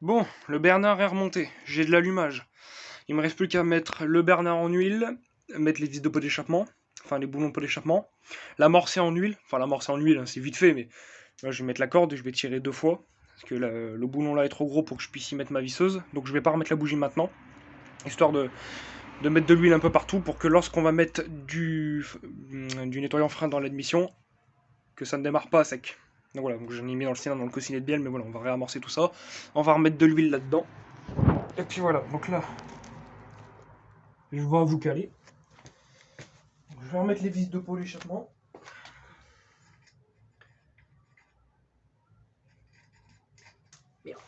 Bon, le Bernard est remonté, j'ai de l'allumage. Il me reste plus qu'à mettre le Bernard en huile, mettre les vis de pot d'échappement, enfin les boulons de pot d'échappement, l'amorcer en huile, enfin l'amorcer en huile, hein, c'est vite fait, mais là je vais mettre la corde et je vais tirer 2 fois, parce que le boulon là est trop gros pour que je puisse y mettre ma visseuse, donc je vais pas remettre la bougie maintenant, histoire de mettre de l'huile un peu partout pour que lorsqu'on va mettre du nettoyant frein dans l'admission, que ça ne démarre pas à sec. Donc voilà, donc j'en ai mis dans le cylindre, dans le coussinet de bielle, mais voilà, on va réamorcer tout ça. On va remettre de l'huile là-dedans. Et puis voilà, donc là, je vais vous caler. Je vais remettre les vis de pot l'échappement. Merde.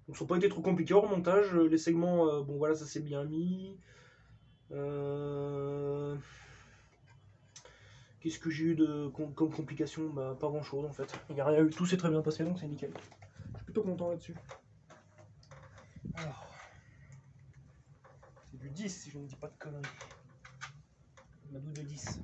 Donc ça n'a pas été trop compliqué au remontage. Les segments, bon voilà, ça s'est bien mis. Qu'est-ce que j'ai eu comme complications? Bah pas grand chose en fait. Il n'y a rien eu, tout s'est très bien passé donc c'est nickel. Je suis plutôt content là-dessus. Alors, c'est du 10 si je ne dis pas de conneries. Ma douille de 10.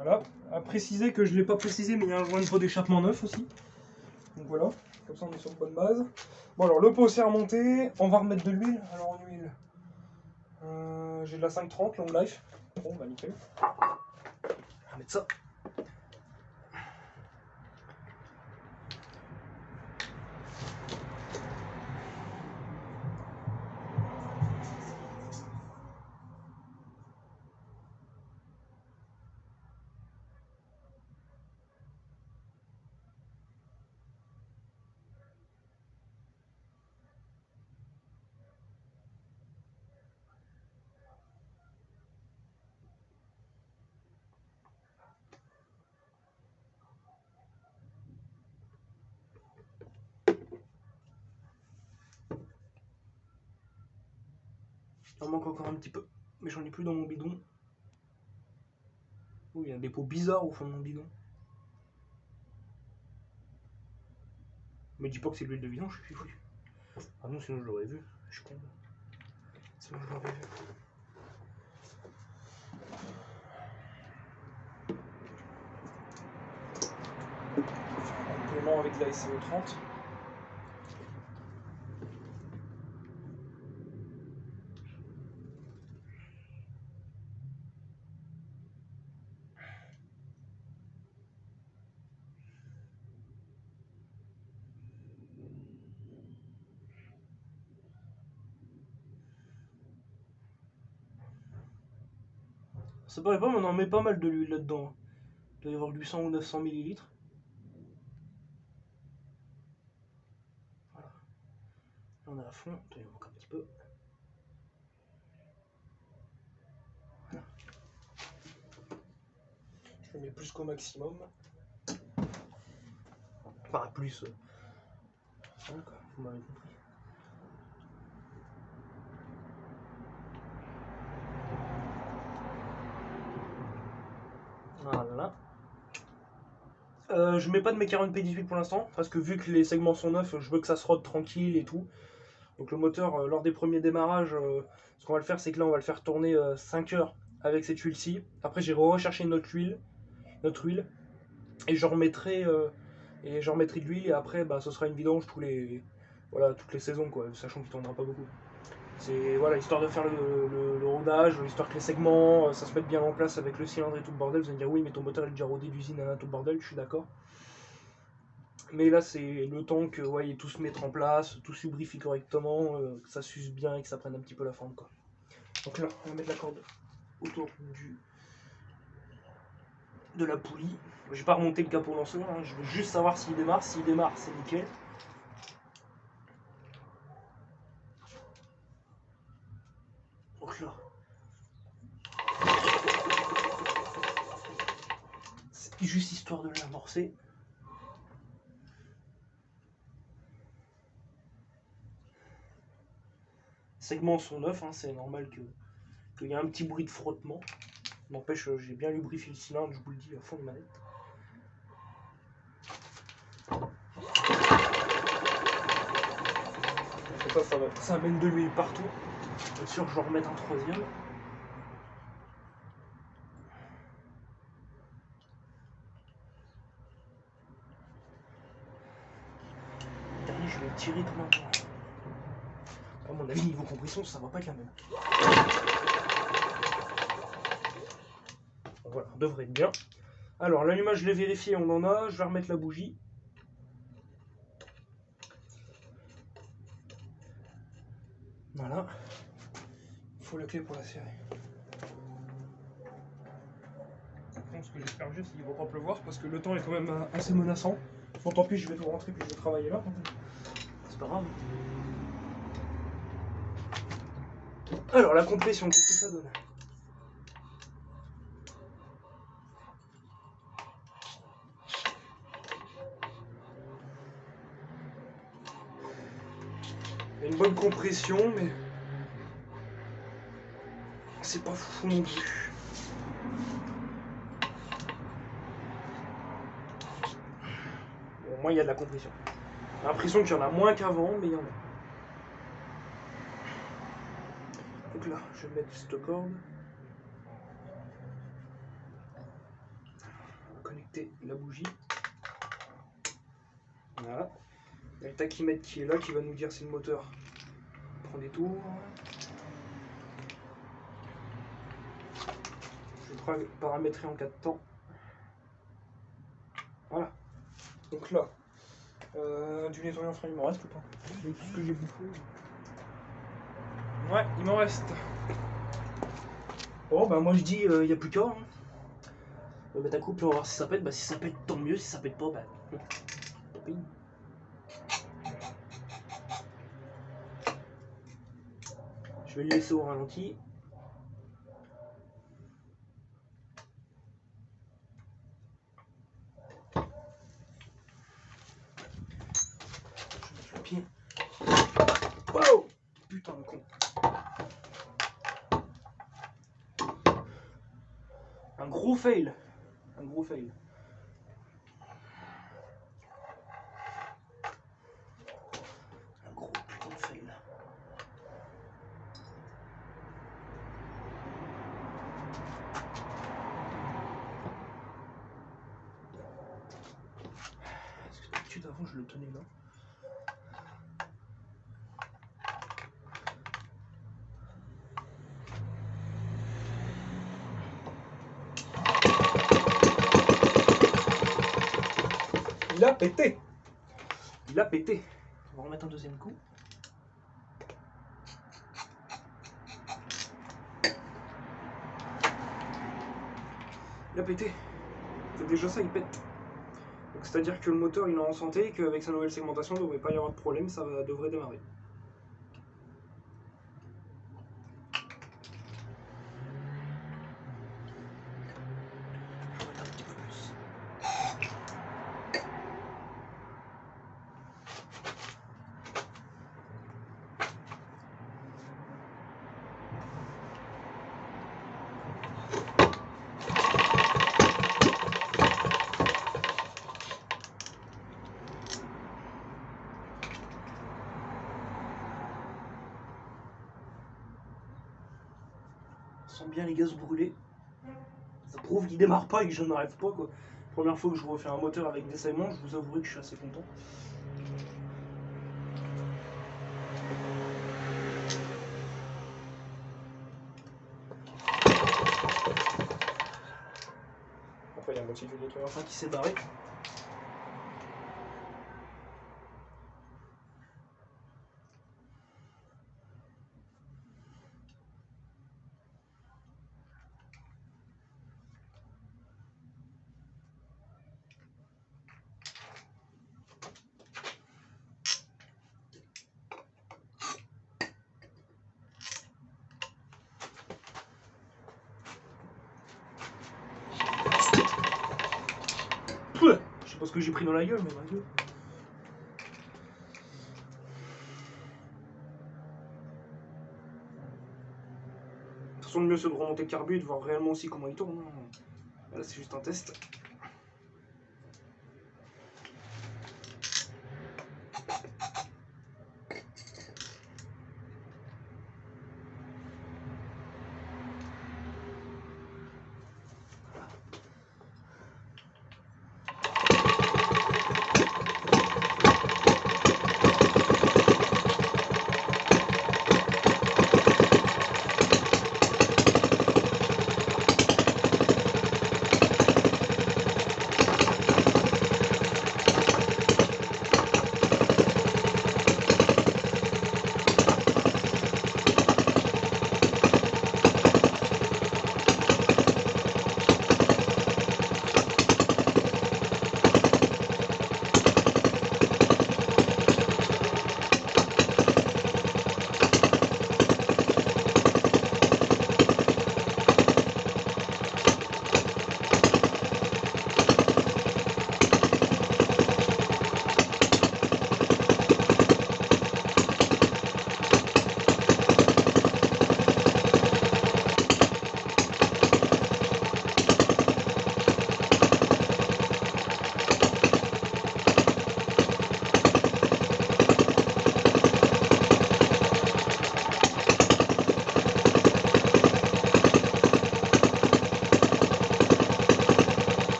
Voilà, à préciser que je ne l'ai pas précisé, mais il y a un joint de pot d'échappement neuf aussi. Donc voilà, comme ça on est sur une bonne base. Bon alors le pot s'est remonté, on va remettre de l'huile. Alors en huile, j'ai de la 530 long life. Bon bah nickel. On va mettre ça. Il en manque encore un petit peu, mais j'en ai plus dans mon bidon. Oh, il y a des pots bizarres au fond de mon bidon. Me dis pas que c'est de l'huile de vidange, je suis foutu. Ah non, sinon je l'aurais vu. Je suis con. Sinon je l'aurais vu. Complément avec la SCO 30. Ça paraît pas, mais on en met pas mal de l'huile là-dedans. Il doit y avoir 800 ou 900 millilitres. Voilà. Là on est à fond. Il en manque un petit peu. Voilà. Je le mets plus qu'au maximum. Enfin, plus. Voilà quoi, vous m'avez compris. Voilà. Je mets pas de mécaron P18 pour l'instant, parce que vu que les segments sont neufs, je veux que ça se rôde tranquille et tout. Donc le moteur, lors des premiers démarrages, ce qu'on va le faire, c'est que là, on va le faire tourner 5 heures avec cette huile-ci. Après, j'irai rechercher notre huile, et je remettrai de l'huile, et après, bah, ce sera une vidange toutes les saisons, quoi, sachant qu'il ne tournera pas beaucoup. C'est voilà, histoire de faire le rodage, histoire que les segments, ça se mette bien en place avec le cylindre et tout le bordel. Vous allez me dire oui, mais ton moteur est déjà rodé d'usine, tout le bordel, je suis d'accord. Mais là, c'est le temps que ouais, tout se mette en place, tout se lubrifie correctement, que ça s'use bien et que ça prenne un petit peu la forme, quoi. Donc là, on va mettre la corde autour de la poulie. Je vais pas remonter le capot lanceur, hein, je veux juste savoir s'il démarre. S'il démarre, c'est nickel. Donc là, c'est juste histoire de l'amorcer. Les segments sont neufs, hein, c'est normal qu'il y ait un petit bruit de frottement. N'empêche, j'ai bien lubrifié le cylindre, je vous le dis, à fond de manette. Ça amène de l'huile partout. Bien sûr, je vais en remettre un troisième. Le dernier, je vais le tirer tout maintenant. À mon avis, niveau compression, ça va pas être la même. Voilà, on devrait être bien. Alors, l'allumage, je l'ai vérifié, on en a. Je vais remettre la bougie. Voilà. Il faut la clé pour la serrer. Ce que j'espère juste, c'est qu'il ne va pas pleuvoir parce que le temps est quand même assez menaçant. Bon, tant pis, je vais tout rentrer puis je vais travailler là. C'est pas grave. Alors, la compression, qu'est-ce que ça donne? Il y a une bonne compression, mais c'est pas fou non plus. Bon, au moins, il y a de la compression. J'ai l'impression qu'il y en a moins qu'avant, mais il y en a. Donc là, je vais mettre cette corde. On va connecter la bougie. Voilà. Il y a le tachymètre qui est là, qui va nous dire si le moteur prend des tours. Je vais paramétrer en 4 temps. Voilà. Donc là, du nettoyant frein, il m'en reste ou pas? C'est tout ce que j'ai bouffé. Ouais, il m'en reste. Bon, bah moi je dis, il n'y a plus qu'à. Hein. On va mettre un couple, on va voir si ça pète. Bah si ça pète, tant mieux. Si ça pète pas, bah tant pis. Je vais le laisser au ralenti. Je vais mettre le pied. Wow! Putain de con. Un gros fail. Un gros fail. Un gros putain de fail. Est-ce que d'habitude avant je le tenais là? Il a pété. Il a pété. On va remettre un deuxième coup. Il a pété. C'est déjà ça, il pète. Donc c'est-à-dire que le moteur il est en santé et qu'avec sa nouvelle segmentation il ne devrait pas y avoir de problème, ça devrait démarrer. Sent bien les gaz brûlés. Ça prouve qu'il démarre pas et que je n'arrive pas quoi. Première fois que je refais un moteur avec des segments, je vous avouerai que je suis assez content. Après il y a la moitié du nettoyeur qui s'est barré. Je sais pas ce que j'ai pris dans la gueule, mais ma gueule. De toute façon, le mieux c'est de remonter le carbu et de voir réellement aussi comment il tourne. Là, c'est juste un test.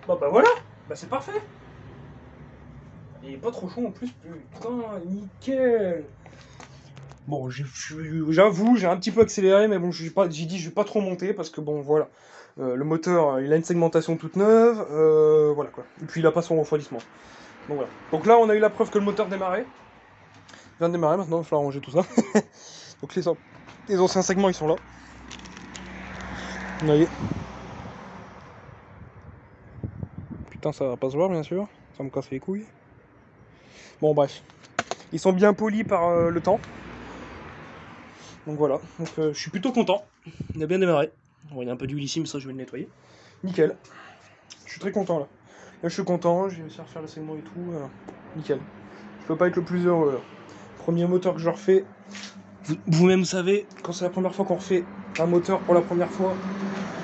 Bah voilà, bah c'est parfait. Il est pas trop chaud en plus, putain, nickel. Bon, j'avoue, j'ai un petit peu accéléré, mais bon, j'ai dit je vais pas trop monter parce que bon, voilà. Le moteur, il a une segmentation toute neuve, voilà quoi. Et puis il a pas son refroidissement. Donc voilà. Donc là, on a eu la preuve que le moteur démarrait. Il vient de démarrer maintenant, il va falloir ranger tout ça. Donc les anciens segments, ils sont là. Vous voyez. Putain, ça va pas se voir, bien sûr. Ça me casse les couilles. Bon, bref. Ils sont bien polis par le temps. Donc voilà. Donc je suis plutôt content. Il a bien démarré. Bon, il y a un peu d'huile ici, mais ça, je vais le nettoyer. Nickel. Je suis très content là. Là, je suis content. J'ai réussi à refaire le segment et tout. Nickel. Je peux pas être le plus heureux là. Premier moteur que je refais. Vous-même savez, quand c'est la première fois qu'on refait un moteur pour la première fois,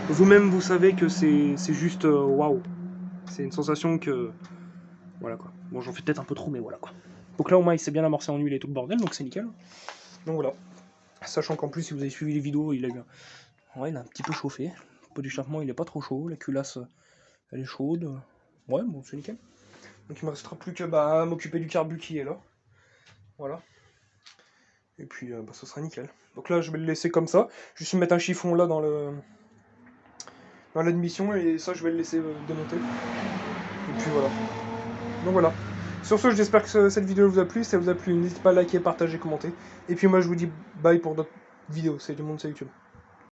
vous-même vous savez que c'est juste waouh. C'est une sensation que. Voilà quoi. Bon, j'en fais peut-être un peu trop, mais voilà quoi. Donc là, au moins, il s'est bien amorcé en huile et tout le bordel, donc c'est nickel. Donc voilà. Sachant qu'en plus, si vous avez suivi les vidéos, il a eu ouais, il a un petit peu chauffé. Le pot d'échappement, il est pas trop chaud. La culasse, elle est chaude. Ouais, bon, c'est nickel. Donc il me restera plus que bah, m'occuper du carbu qui est là. Voilà. Et puis, bah, ça sera nickel. Donc là, je vais le laisser comme ça. Je vais juste mettre un chiffon là dans l'admission et ça, je vais le laisser démonter. Et puis voilà. Donc voilà. Sur ce, j'espère que cette vidéo vous a plu. Si ça vous a plu, n'hésitez pas à liker, partager, commenter. Et puis moi, je vous dis bye pour d'autres vidéos. Salut tout le monde, salut YouTube.